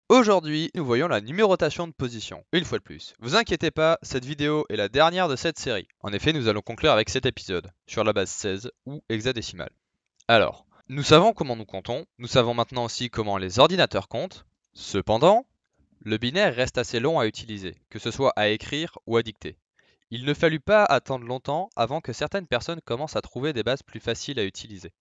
Aujourd'hui, nous voyons la numérotation de position. Une fois de plus, vous inquiétez pas, cette vidéo est la dernière de cette série. En effet, nous allons conclure avec cet épisode, sur la base 16 ou hexadécimale. Alors, nous savons comment nous comptons, nous savons maintenant aussi comment les ordinateurs comptent. Cependant, le binaire reste assez long à utiliser, que ce soit à écrire ou à dicter. Il ne fallut pas attendre longtemps avant que certaines personnes commencent à trouver des bases plus faciles à utiliser.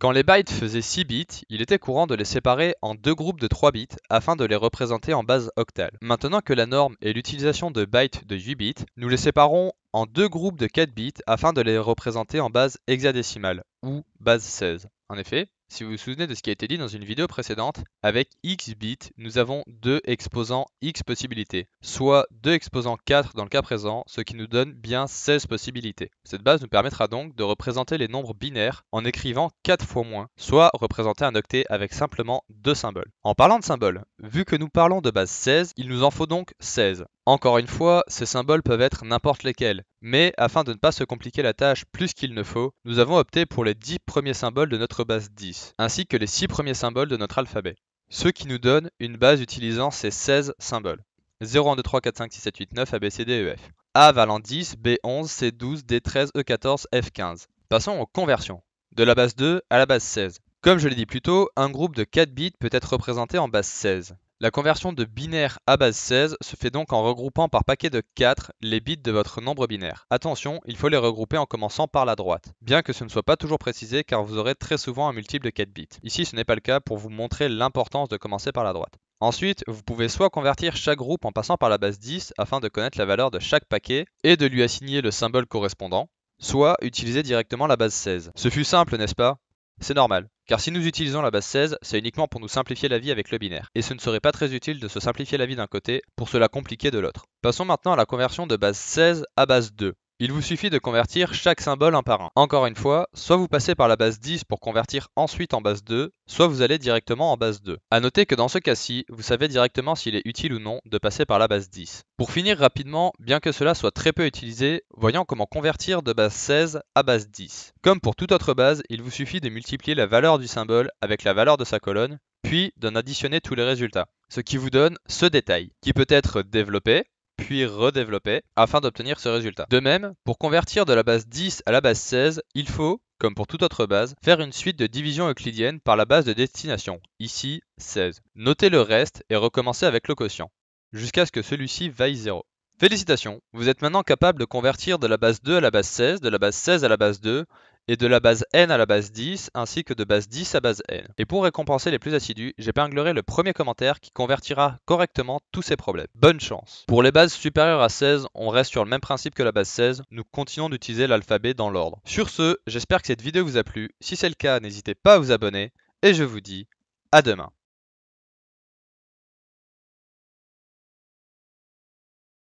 Quand les bytes faisaient 6 bits, il était courant de les séparer en deux groupes de 3 bits afin de les représenter en base octale. Maintenant que la norme est l'utilisation de bytes de 8 bits, nous les séparons en deux groupes de 4 bits afin de les représenter en base hexadécimale ou base 16. En effet, si vous vous souvenez de ce qui a été dit dans une vidéo précédente, avec x bits, nous avons 2 exposants x possibilités, soit 2 exposants 4 dans le cas présent, ce qui nous donne bien 16 possibilités. Cette base nous permettra donc de représenter les nombres binaires en écrivant 4 fois moins, soit représenter un octet avec simplement 2 symboles. En parlant de symboles, vu que nous parlons de base 16, il nous en faut donc 16. Encore une fois, ces symboles peuvent être n'importe lesquels, mais afin de ne pas se compliquer la tâche plus qu'il ne faut, nous avons opté pour les 10 premiers symboles de notre base 10, ainsi que les 6 premiers symboles de notre alphabet, ce qui nous donne une base utilisant ces 16 symboles. 0, 1, 2, 3, 4, 5, 6, 7, 8, 9, A, B, C, D, E, F. A valant 10, B 11, C 12, D 13, E 14, F 15. Passons aux conversions, de la base 2 à la base 16. Comme je l'ai dit plus tôt, un groupe de 4 bits peut être représenté en base 16. La conversion de binaire à base 16 se fait donc en regroupant par paquet de 4 les bits de votre nombre binaire. Attention, il faut les regrouper en commençant par la droite, bien que ce ne soit pas toujours précisé car vous aurez très souvent un multiple de 4 bits. Ici ce n'est pas le cas pour vous montrer l'importance de commencer par la droite. Ensuite, vous pouvez soit convertir chaque groupe en passant par la base 10 afin de connaître la valeur de chaque paquet et de lui assigner le symbole correspondant, soit utiliser directement la base 16. Ce fut simple, n'est-ce pas ? C'est normal, car si nous utilisons la base 16, c'est uniquement pour nous simplifier la vie avec le binaire, et ce ne serait pas très utile de se simplifier la vie d'un côté pour se la compliquer de l'autre. Passons maintenant à la conversion de base 16 à base 2. Il vous suffit de convertir chaque symbole un par un. Encore une fois, soit vous passez par la base 10 pour convertir ensuite en base 2, soit vous allez directement en base 2. A noter que dans ce cas-ci, vous savez directement s'il est utile ou non de passer par la base 10. Pour finir rapidement, bien que cela soit très peu utilisé, voyons comment convertir de base 16 à base 10. Comme pour toute autre base, il vous suffit de multiplier la valeur du symbole avec la valeur de sa colonne, puis d'en additionner tous les résultats. Ce qui vous donne ce détail, qui peut être développé, puis redévelopper afin d'obtenir ce résultat. De même, pour convertir de la base 10 à la base 16, il faut, comme pour toute autre base, faire une suite de division euclidienne par la base de destination, ici 16. Notez le reste et recommencez avec le quotient, jusqu'à ce que celui-ci vaille 0. Félicitations, vous êtes maintenant capable de convertir de la base 2 à la base 16, de la base 16 à la base 2, et de la base n à la base 10, ainsi que de base 10 à base n. Et pour récompenser les plus assidus, j'épinglerai le premier commentaire qui convertira correctement tous ces problèmes. Bonne chance! Pour les bases supérieures à 16, on reste sur le même principe que la base 16, nous continuons d'utiliser l'alphabet dans l'ordre. Sur ce, j'espère que cette vidéo vous a plu, si c'est le cas, n'hésitez pas à vous abonner, et je vous dis à demain.